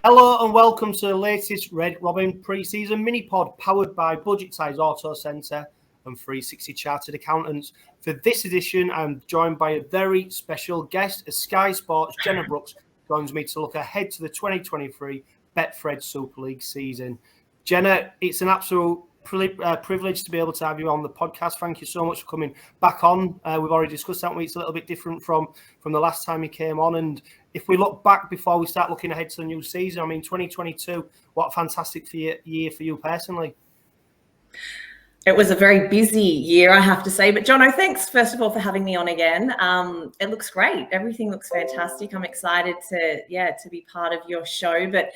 Hello and welcome to the latest Red Robin pre-season mini-pod powered by Budget Tyres, Autocentre and 360 Chartered Accountants. For this edition, I'm joined by a very special guest, as Sky Sports' Jenna Brooks joins me to look ahead to the 2023 Betfred Super League season. Jenna, it's an absolute privilege to be able to have you on the podcast. Thank you so much for coming back on. We've already discussed that. It's a little bit different from the last time you came on. And if we look back before we start looking ahead to the new season, I mean, 2022, what a fantastic year for you personally. It was a very busy year, I have to say. But Jono, thanks first of all for having me on again. It looks great. Everything looks fantastic. I'm excited to be part of your show. But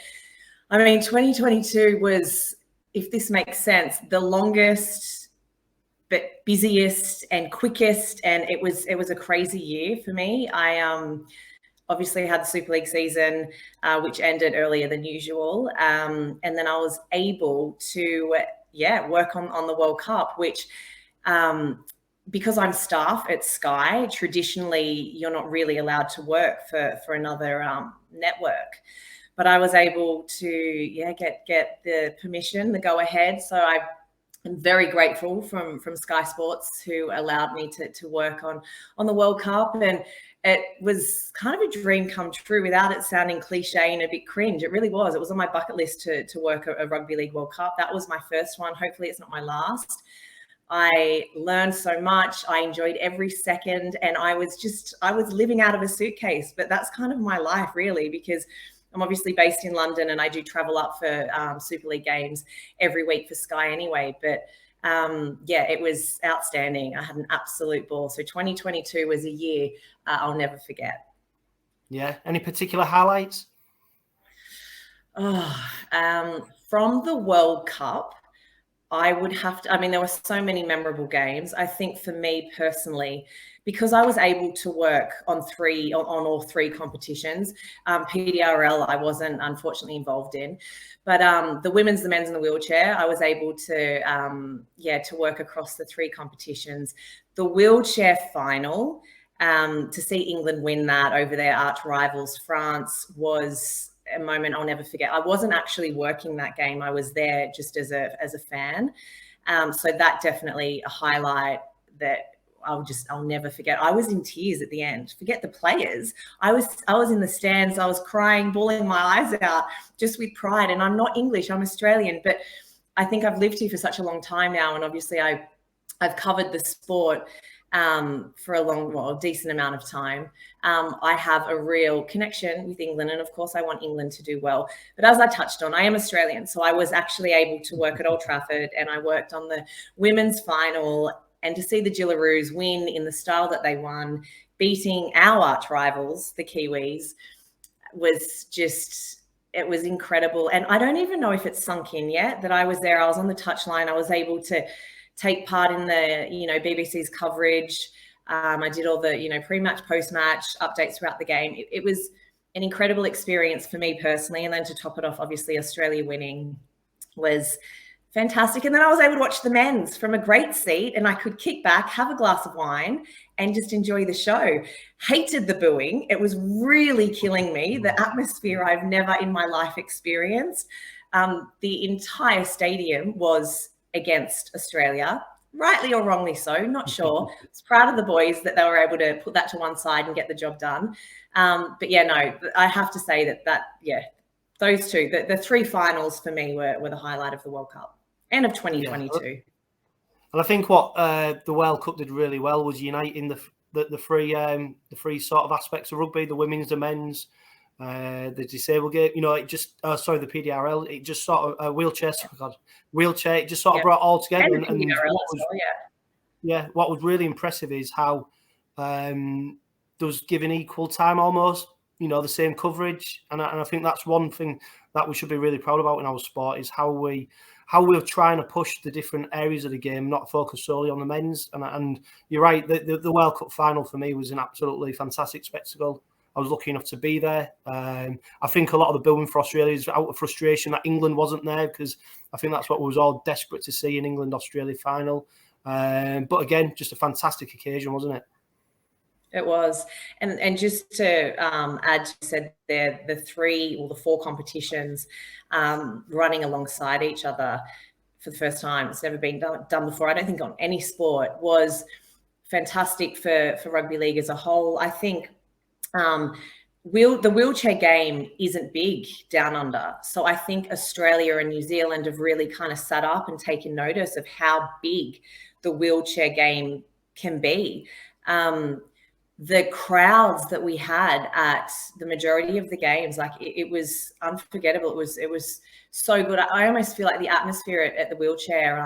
I mean, 2022 was, if this makes sense, the longest, but busiest and quickest, and it was a crazy year for me. I obviously had the Super League season, which ended earlier than usual, and then I was able to work on the World Cup, which because I'm staff at Sky, traditionally you're not really allowed to work for another network. But I was able to get the permission, the go ahead. So I'm very grateful from Sky Sports, who allowed me to work on the World Cup. And it was kind of a dream come true without it sounding cliche and a bit cringe. It really was. It was on my bucket list to work a Rugby League World Cup. That was my first one. Hopefully it's not my last. I learned so much. I enjoyed every second, and I was living out of a suitcase. But that's kind of my life, really, because I'm obviously based in London and I do travel up for Super League games every week for Sky anyway. But it was outstanding. I had an absolute ball. So 2022 was a year I'll never forget. Yeah. Any particular highlights? From the World Cup, I would have to, there were so many memorable games. I think for me personally, because I was able to work on all three competitions, PDRL I wasn't unfortunately involved in, but the women's, the men's and the wheelchair, I was able to work across the three competitions. The wheelchair final, to see England win that over their arch rivals, France, was a moment I'll never forget. I wasn't actually working that game. I was there just as a fan. So that definitely a highlight that I'll never forget. I was in tears at the end. Forget the players. I was in the stands. I was crying, bawling my eyes out just with pride. And I'm not English, I'm Australian, but I think I've lived here for such a long time now. And obviously I've covered the sport for a decent amount of time. I have a real connection with England, and of course I want England to do well. But as I touched on, I am Australian, so I was actually able to work at Old Trafford, and I worked on the women's final, and to see the 𝓴𝓸𝓷𝓼 win in the style that they won, beating our arch rivals, the Kiwis, it was incredible. And I don't even know if it's sunk in yet that I was there. I was on the touchline. I was able to take part in the, BBC's coverage. I did all the, pre-match, post-match updates throughout the game. It was an incredible experience for me personally. And then to top it off, obviously Australia winning was fantastic. And then I was able to watch the men's from a great seat, and I could kick back, have a glass of wine and just enjoy the show. Hated the booing. It was really killing me. The atmosphere I've never in my life experienced. The entire stadium was against Australia, rightly or wrongly so, not sure. I was proud of the boys that they were able to put that to one side and get the job done. I have to say that those two, the three finals for me were the highlight of the World Cup and of 2022. Yeah. And I think what the World Cup did really well was uniting the three sort of aspects of rugby: the women's, the men's, the disabled game. The PDRL. It just sort of wheelchair. It just sort of brought all together. What was really impressive is how there was given equal time almost. The same coverage, and I think that's one thing that we should be really proud about in our sport is how we're trying to push the different areas of the game, not focus solely on the men's. And you're right, the World Cup final for me was an absolutely fantastic spectacle. I was lucky enough to be there. I think a lot of the booing for Australia is out of frustration that England wasn't there, because I think that's what we was all desperate to see, in England-Australia final. But again, just a fantastic occasion, wasn't it? It was. And just to add, you said there, the 4 competitions running alongside each other for the first time. It's never been done before, I don't think, on any sport, was fantastic for rugby league as a whole. I think the wheelchair game isn't big down under. So I think Australia and New Zealand have really kind of sat up and taken notice of how big the wheelchair game can be. The crowds that we had at the majority of the games, like it was unforgettable. It was so good. I almost feel like the atmosphere at the wheelchair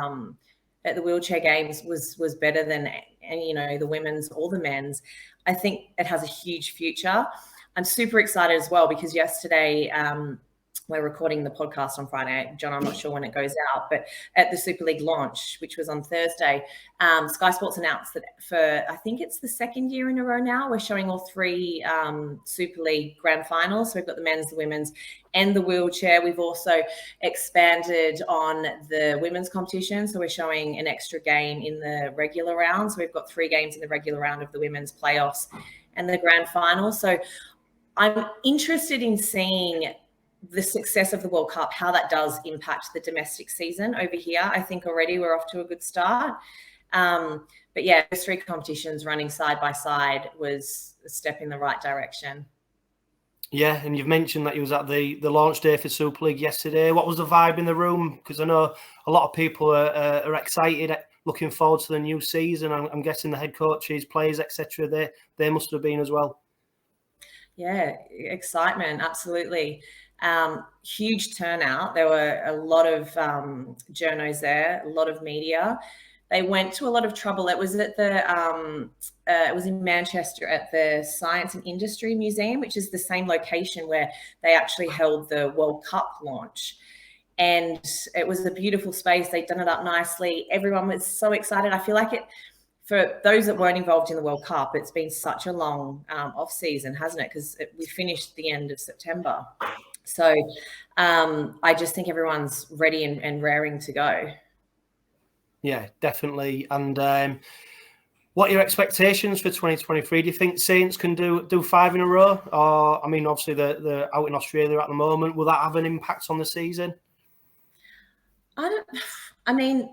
games was better than, the women's or the men's. I think it has a huge future. I'm super excited as well because yesterday, we're recording the podcast on Friday. John, I'm not sure when it goes out, but at the Super League launch, which was on Thursday, Sky Sports announced that for, I think it's the 2nd year in a row now, we're showing all 3 Super League grand finals. So we've got the men's, the women's, and the wheelchair. We've also expanded on the women's competition. So we're showing an extra game in the regular round. So we've got 3 games in the regular round of the women's playoffs and the grand final. So I'm interested in seeing the success of the World Cup, how that does impact the domestic season over here. I think already we're off to a good start. But yeah, those 3 competitions running side by side was a step in the right direction. Yeah, and you've mentioned that you was at the launch day for Super League yesterday. What was the vibe in the room? Because I know a lot of people are excited, looking forward to the new season. I'm guessing the head coaches, players, etc. They must have been as well. Yeah, excitement, absolutely. Huge turnout. There were a lot of journos there, a lot of media. They went to a lot of trouble. It was at it was in Manchester at the Science and Industry Museum, which is the same location where they actually held the World Cup launch. And it was a beautiful space. They'd done it up nicely. Everyone was so excited. I feel like for those that weren't involved in the World Cup, it's been such a long off season, hasn't it? Because we finished the end of September. So I just think everyone's ready and raring to go. Yeah, definitely. And what are your expectations for 2023? Do you think Saints can do 5 in a row? Or, I mean, obviously they're out in Australia at the moment. Will that have an impact on the season? I mean,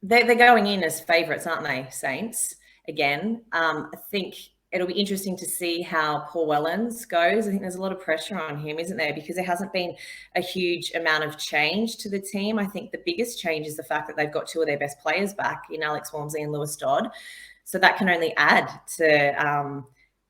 they're going in as favourites, aren't they, Saints? Again, I think it'll be interesting to see how Paul Wellens goes. I think there's a lot of pressure on him, isn't there? Because there hasn't been a huge amount of change to the team. I think the biggest change is the fact that they've got 2 of their best players back in Alex Walmsley and Lewis Dodd. So that can only add to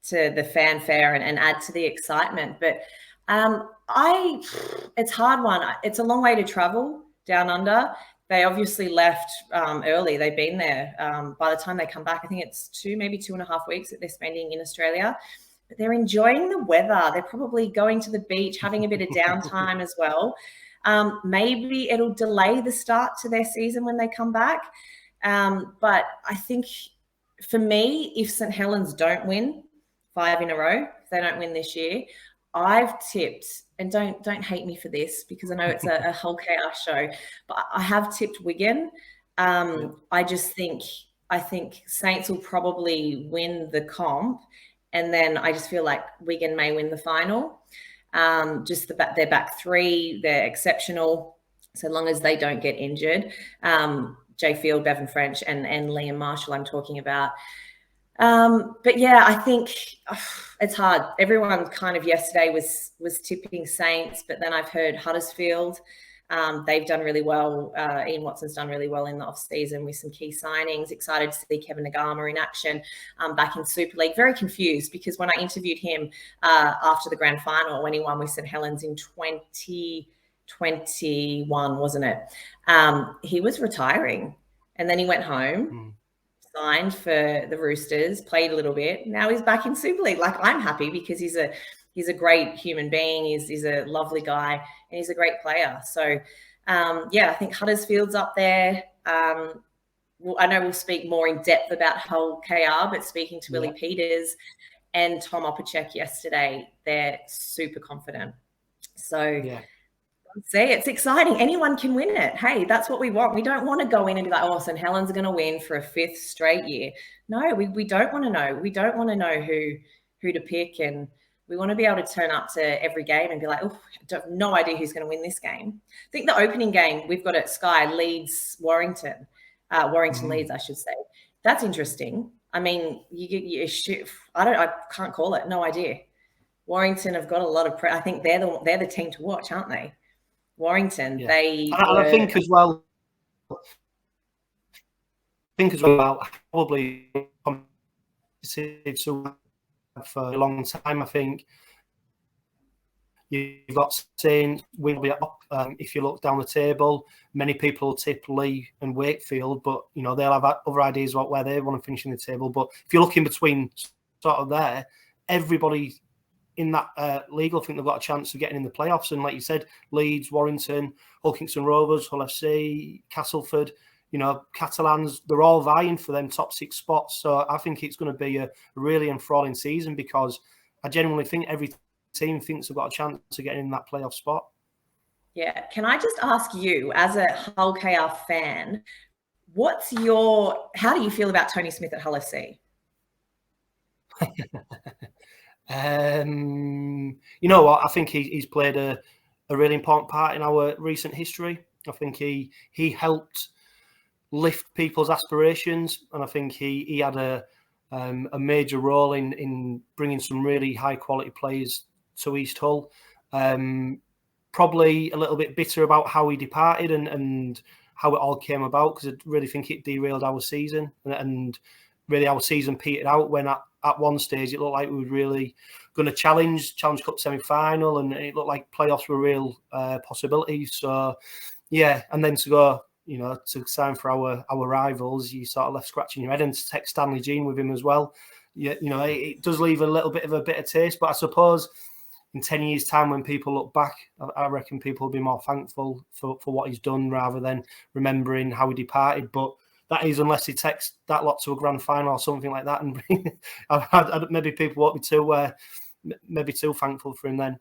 the fanfare and add to the excitement. But it's a hard one. It's a long way to travel down under. They obviously left early. They've been there. By the time they come back, I think it's 2, maybe 2.5 weeks that they're spending in Australia. But they're enjoying the weather. They're probably going to the beach, having a bit of downtime as well. Maybe it'll delay the start to their season when they come back. But I think for me, if St Helens don't win 5 in a row, if they don't win this year, I've tipped, and don't hate me for this because I know it's a Hull KR show, but I have tipped Wigan. I think Saints will probably win the comp, and then I just feel like Wigan may win the final. Just their back 3, they're exceptional, so long as they don't get injured. Jay Field, Bevan French, and Liam Marshall I'm talking about. But yeah, I think it's hard. Everyone kind of yesterday was tipping Saints, but then I've heard Huddersfield. They've done really well. Ian Watson's done really well in the off-season with some key signings. Excited to see Kevin Nagama in action back in Super League. Very confused because when I interviewed him after the grand final, when he won with St Helens in 2021, wasn't it? He was retiring, and then he went home. Signed for the Roosters, played a little bit. Now he's back in Super League. Like, I'm happy because he's a great human being. He's a lovely guy, and he's a great player. So, yeah, I think Huddersfield's up there. I know we'll speak more in depth about Hull KR, but speaking to Willie Peters and Tom Opacek yesterday, they're super confident. So See, it's exciting. Anyone can win it. Hey, that's what we want. We don't want to go in and be like, oh, St Helens are going to win for a 5th straight year. No, we don't want to know. We don't want to know who to pick, and we want to be able to turn up to every game and be like, oh, I have no idea who's going to win this game. I think the opening game we've got at Sky, Leeds-Warrington, Leeds, I should say. That's interesting. I mean, I can't call it. No idea. Warrington have got a lot of I think they're the team to watch, aren't they? Warrington, yeah. I think as well, probably for a long time. I think you've got Saints will be up. If you look down the table, many people tip Leigh and Wakefield, but they'll have other ideas about where they want to finish in the table. But if you look in between, sort of there, everybody in that league, I think they've got a chance of getting in the playoffs. And like you said, Leeds, Warrington, Hull Kingston Rovers, Hull FC, Castleford, Catalans, they're all vying for them top 6 spots. So I think it's going to be a really enthralling season, because I genuinely think every team thinks they've got a chance of getting in that playoff spot. Yeah. Can I just ask you, as a Hull KR fan, how do you feel about Tony Smith at Hull FC? You know what? I think he's played a really important part in our recent history. I think he helped lift people's aspirations, and I think he had a major role in bringing some really high quality players to East Hull. Probably a little bit bitter about how he departed and how it all came about, because I really think it derailed our season, and really our season petered out when at one stage it looked like we were really going to challenge Cup semi-final, and it looked like playoffs were a real possibility. So yeah, and then to go to sign for our rivals, you sort of left scratching your head, and to take Stanley Jean with him as well. Yeah, it does leave a little bit of a bitter taste, but I suppose in 10 years' time, when people look back, I reckon people will be more thankful for what he's done rather than remembering how he departed. But that is, unless he takes that lot to a grand final or something like that, and maybe people won't be too thankful for him then.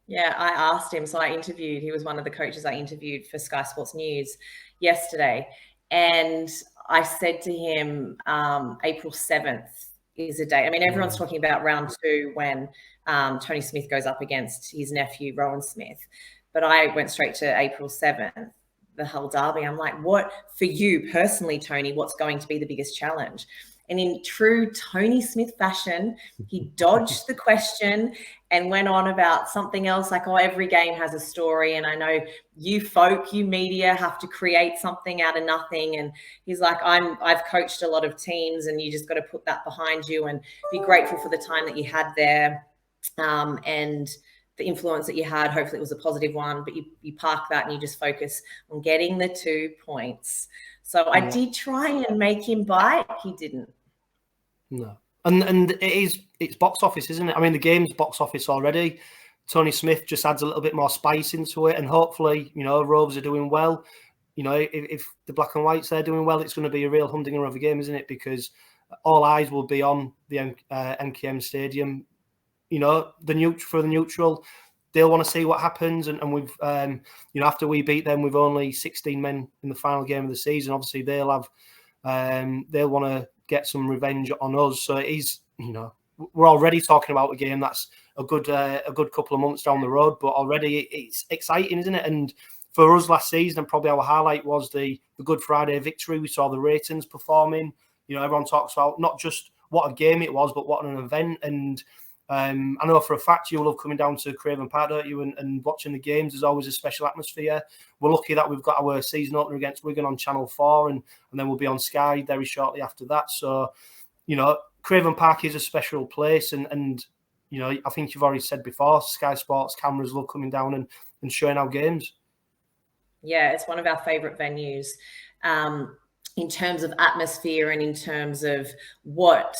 Yeah, I asked him. So he was one of the coaches I interviewed for Sky Sports News yesterday. And I said to him, April 7th is a day. I mean, everyone's talking about round 2 when Tony Smith goes up against his nephew, Rowan Smith. But I went straight to April 7th, the Hull Derby. I'm like, what, for you personally, Tony, what's going to be the biggest challenge? And in true Tony Smith fashion, he dodged the question and went on about something else, like, oh, every game has a story. And I know you media have to create something out of nothing. And he's like, I've coached a lot of teams, and you just got to put that behind you and be grateful for the time that you had there. And the influence that you had, hopefully it was a positive one, but you park that and you just focus on getting the 2 points. So I did try and make him bite. He didn't. No. And it's box office, isn't it? I mean, the game's box office already. Tony Smith just adds a little bit more spice into it, and hopefully, Rovers are doing well. If the black and whites are doing well, it's going to be a real humdinger of a game, isn't it? Because all eyes will be on the MKM Stadium. For the neutral, they'll want to see what happens. And we've, after we beat them with only 16 men in the final game of the season, obviously they'll want to get some revenge on us. So it is, we're already talking about a game that's a good couple of months down the road, but already it's exciting, isn't it? And for us last season, probably our highlight was the Good Friday victory. We saw the ratings performing. Everyone talks about not just what a game it was, but what an event. And I know for a fact you love coming down to Craven Park, don't you, and watching the games. There's always a special atmosphere. We're lucky that we've got our season opener against Wigan on Channel 4, and then we'll be on Sky very shortly after that. So, Craven Park is a special place, and I think you've already said before, Sky Sports cameras love coming down and showing our games. Yeah, it's one of our favourite venues. In terms of atmosphere and in terms of what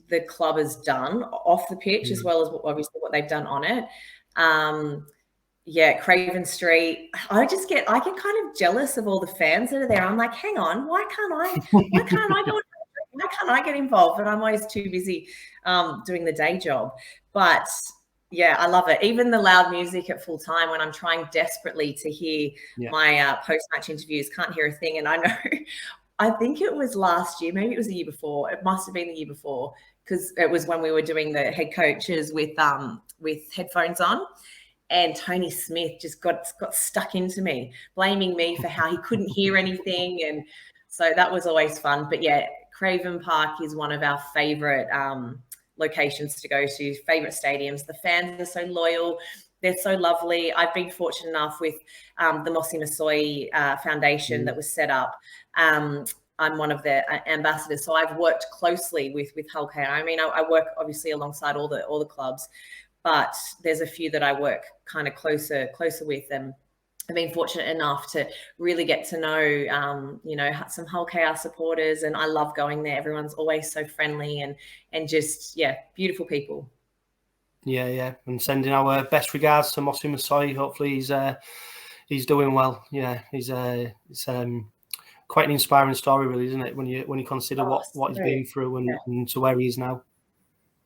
the club has done off the pitch, as well as what they've done on it. Craven Street. I get kind of jealous of all the fans that are there. I'm like, hang on, why can't I get involved? But I'm always too busy doing the day job. But Yeah, I love it. Even the loud music at full time when I'm trying desperately to hear my post-match interviews, can't hear a thing. And I know, I think it was last year, maybe it was the year before. It must have been the year before, because it was when we were doing the head coaches with headphones on. And Tony Smith just got stuck into me, blaming me for how he couldn't hear anything. And so that was always fun. But yeah, Craven Park is one of our favourite locations to go to, favourite stadiums. The fans are so loyal. They're so lovely. I've been fortunate enough with the Mose Masoe Foundation that was set up. I'm one of the ambassadors, so I've worked closely with Hull KR. I mean, I work obviously alongside all the clubs, but there's a few that I work kind of closer with, and I've been fortunate enough to really get to know, some Hull KR supporters, and I love going there. Everyone's always so friendly and just, beautiful people. Yeah. And sending our best regards to Mose Masoe. Hopefully he's doing well. Yeah, it's quite an inspiring story, really, isn't it? When you consider what he's been through and to where he is now.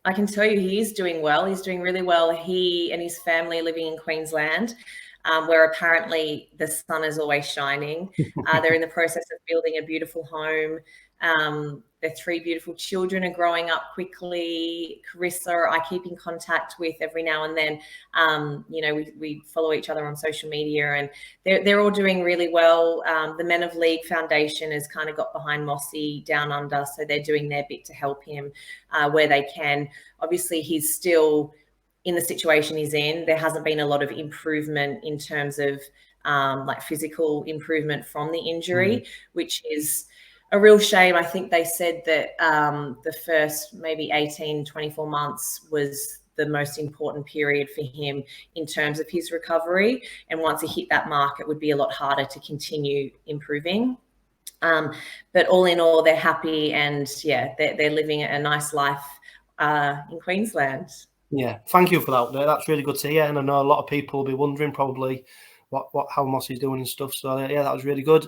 I can tell you he is doing well. He's doing really well. He and his family living in Queensland, where apparently the sun is always shining. They're in the process of building a beautiful home. Their 3 beautiful children are growing up quickly. Carissa, I keep in contact with every now and then. We follow each other on social media, and they're all doing really well. The Men of League Foundation has kind of got behind Mossy down under, so they're doing their bit to help him where they can. Obviously, he's still in the situation he's in. There hasn't been a lot of improvement in terms of physical improvement from the injury, which is a real shame. I think they said that the first maybe 18, 24 months was the most important period for him in terms of his recovery. And once he hit that mark, it would be a lot harder to continue improving. But all in all, they're happy, and they're living a nice life in Queensland. Yeah, thank you for that. That's really good to hear. And I know a lot of people will be wondering probably how Moss is doing and stuff. So yeah, that was really good.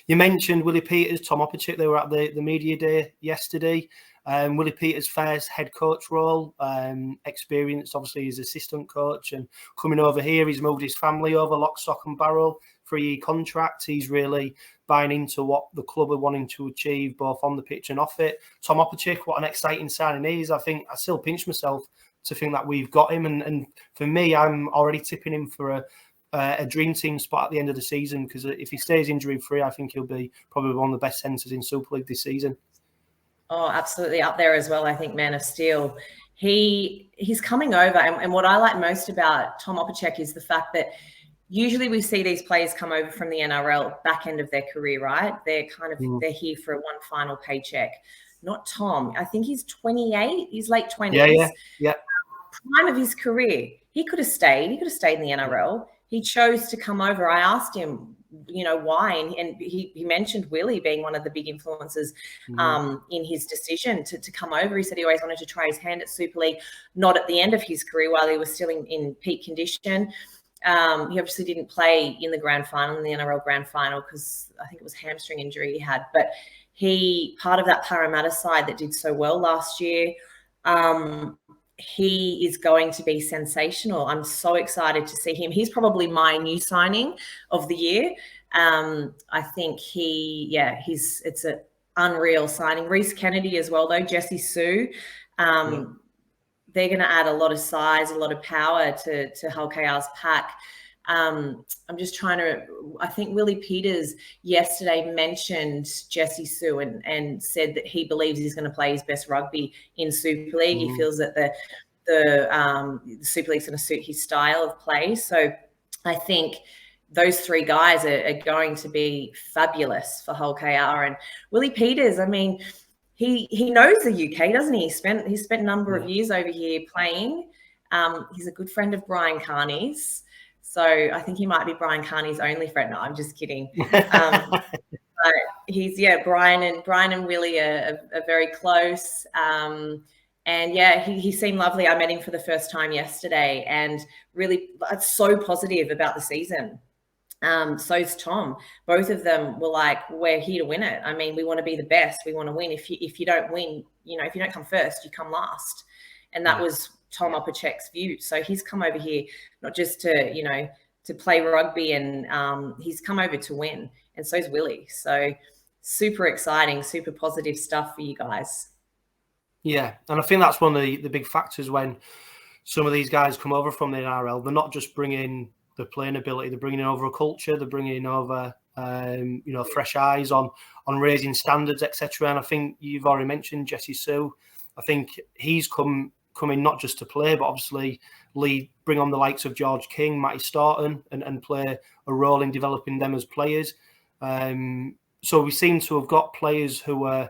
You mentioned Willie Peters, Tom Opperchick. They were at the media day yesterday. Willie Peters' first head coach role, experienced obviously as assistant coach, and coming over here, he's moved his family over lock, stock and barrel, 3-year contract. He's really buying into what the club are wanting to achieve, both on the pitch and off it. Tom Opperchick, what an exciting signing he is. I think I still pinch myself to think that we've got him, and for me, I'm already tipping him for a dream team spot at the end of the season, because if he stays injury free, I think he'll be probably one of the best centres in Super League this season. Oh, absolutely up there as well. I think Man of Steel. He's coming over, and what I like most about Tom Opperchick is the fact that usually we see these players come over from the NRL back end of their career, right? They're kind of they're here for one final paycheck. Not Tom. I think he's 28. He's late 20s. Yeah. Prime of his career. He could have stayed. He could have stayed in the NRL. He chose to come over. I asked him, why, and he mentioned Willie being one of the big influences in his decision to come over. He said he always wanted to try his hand at Super League, not at the end of his career while he was still in peak condition. He obviously didn't play in the grand final, in the NRL grand final, because I think it was hamstring injury he had. But he, part of that Parramatta side that did so well last year, he is going to be sensational. I'm so excited to see him. He's probably my new signing of the year. I think it's an unreal signing. Reece Kennedy as well, though. Jesse Sue. They're going to add a lot of size, a lot of power to Hull KR's pack. I'm just trying to, I think Willie Peters yesterday mentioned Jesse Sue and said that he believes he's going to play his best rugby in Super League. He feels that the Super League's going to suit his style of play. So I think those 3 guys are going to be fabulous for Hull KR. And Willie Peters, I mean, he knows the UK, doesn't he? He spent a number of years over here playing. He's a good friend of Brian Carney's. So I think he might be Brian Carney's only friend. No, I'm just kidding. But he's, Brian and Willie are very close. And he seemed lovely. I met him for the first time yesterday, and really so positive about the season. So's Tom. Both of them were like, we're here to win it. I mean, we want to be the best. We want to win. If you don't win, if you don't come first, you come last. And that was Tom Opacek's view. So he's come over here not just to, to play rugby, and he's come over to win. And so is Willie. So super exciting, super positive stuff for you guys. Yeah, and I think that's one of the big factors when some of these guys come over from the NRL. They're not just bringing the playing ability; they're bringing over a culture. They're bringing over, fresh eyes on raising standards, etc. And I think you've already mentioned Jesse Sue. I think he's come in not just to play, but obviously bring on the likes of George King, Matty Staunton, and play a role in developing them as players. So we seem to have got players who are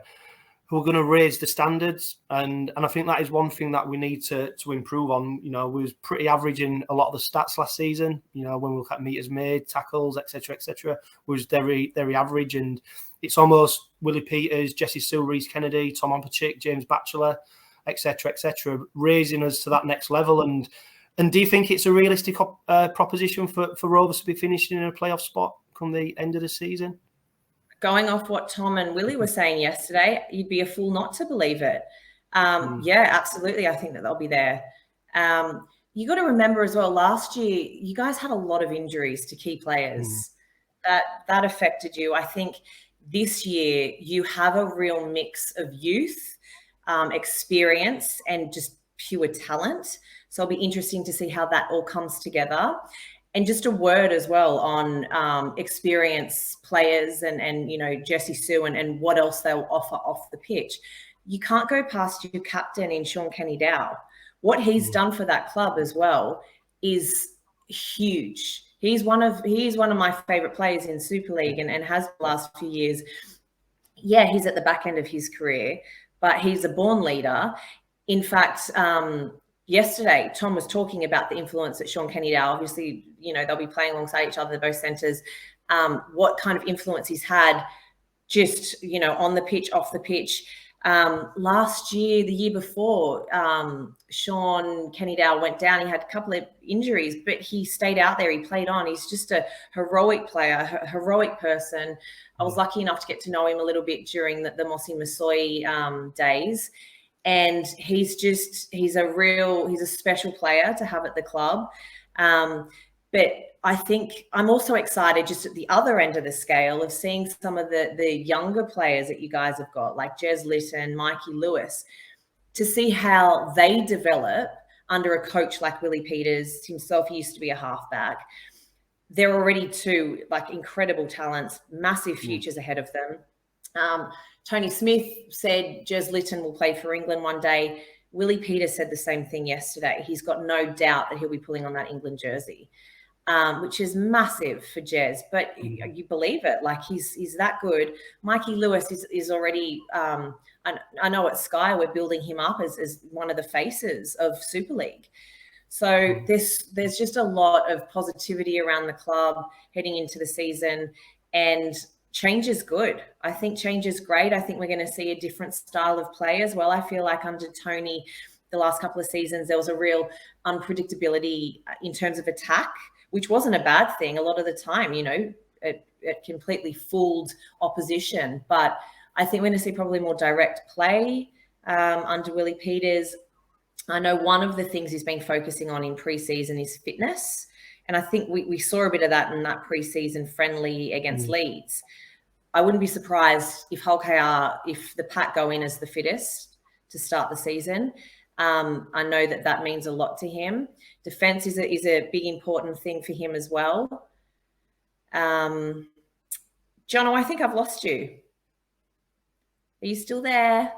going to raise the standards, and I think that is one thing that we need to improve on. We was pretty average in a lot of the stats last season. When we look at meters made, tackles, etc., was very, very average, and it's almost Willie Peters, Jesse Sue, Reece Kennedy, Tom Opacek, James Batchelor, etc., raising us to that next level. And do you think it's a realistic proposition for Rovers to be finishing in a playoff spot come the end of the season? Going off what Tom and Willie were saying yesterday, you'd be a fool not to believe it. Yeah, absolutely. I think that they'll be there. You got to remember as well, last year, you guys had a lot of injuries to key players. That affected you. I think this year you have a real mix of youth, experience, and just pure talent. So it'll be interesting to see how that all comes together. And just a word as well on experienced players and Jesse Sue and what else they'll offer off the pitch. You can't go past your captain in Sean 𝓡𝓸𝓷𝓼. What he's done for that club as well is huge. He's one of my favorite players in Super League and has the last few years. Yeah, he's at the back end of his career, but he's a born leader. In fact, yesterday, Tom was talking about the influence that Sean 𝓡𝓚𝓷𝓼, obviously, they'll be playing alongside each other, they're both centres, what kind of influence he's had just, on the pitch, off the pitch. Last year, the year before, Sean 𝓡𝓚𝓷𝓼 went down. He had a couple of injuries, but he stayed out there. He played on. He's just a heroic player, a heroic person. I was lucky enough to get to know him a little bit during the Mose Masoe days. And he's a special player to have at the club. But I think I'm also excited just at the other end of the scale of seeing some of the younger players that you guys have got, like Jez Litton, Mikey Lewis, to see how they develop under a coach like Willie Peters himself. He used to be a halfback. They're already two incredible talents, massive futures ahead of them. Tony Smith said Jez Litton will play for England one day. Willie Peters said the same thing yesterday. He's got no doubt that he'll be pulling on that England jersey, which is massive for Jez. But you believe it, he's that good. Mikey Lewis is already, I know at Sky we're building him up as one of the faces of Super League. So there's just a lot of positivity around the club heading into the season, and change is good. I think change is great. I think we're going to see a different style of play as well. I feel like under Tony, the last couple of seasons, there was a real unpredictability in terms of attack, which wasn't a bad thing. A lot of the time, it completely fooled opposition. But I think we're going to see probably more direct play under Willie Peters. I know one of the things he's been focusing on in pre-season is fitness. And I think we saw a bit of that in that pre-season friendly against Leeds. I wouldn't be surprised if Hull KR, if the pack go in as the fittest to start the season. I know that means a lot to him. Defense is a big, important thing for him as well. Jono, I think I've lost you. Are you still there?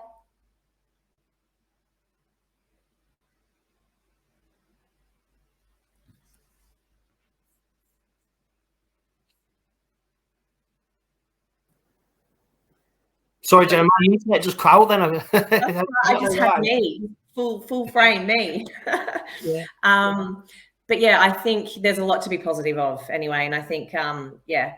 Sorry, Jenna, my internet just cut out then. I just had me, full frame me. Yeah. But yeah, I think there's a lot to be positive of anyway. And I think,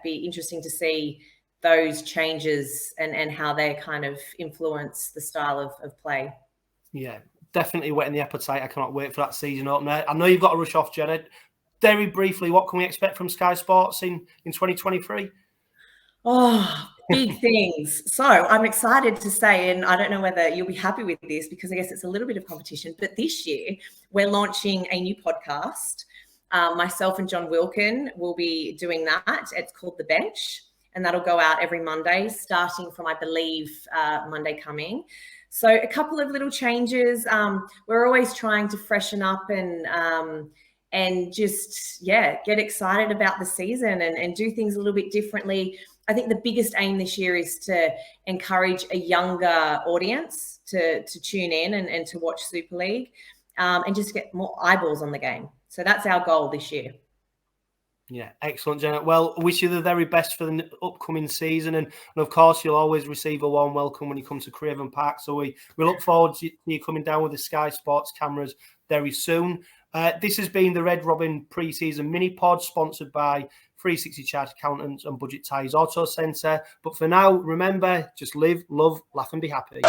be interesting to see those changes and how they kind of influence the style of play. Yeah, definitely whetting the appetite. I cannot wait for that season opener. I know you've got to rush off, Jenna. Very briefly, what can we expect from Sky Sports in 2023? Oh, Big things. So I'm excited to say, and I don't know whether you'll be happy with this because I guess it's a little bit of competition, but this year we're launching a new podcast. Myself and John Wilkin will be doing that. It's called The Bench, and that'll go out every Monday, starting from, I believe, Monday coming. So a couple of little changes. We're always trying to freshen up and just, get excited about the season and do things a little bit differently. I think the biggest aim this year is to encourage a younger audience to tune in and to watch Super League and just get more eyeballs on the game. So that's our goal this year. Yeah, excellent, Jenna. Well, wish you the very best for the upcoming season. And of course, you'll always receive a warm welcome when you come to Craven Park. So we look forward to you coming down with the Sky Sports cameras very soon. This has been the Red Robin pre-season mini-pod, sponsored by 360 Chartered Accountants and Budget Tyres Autocentre. But for now, remember, just live, love, laugh and be happy.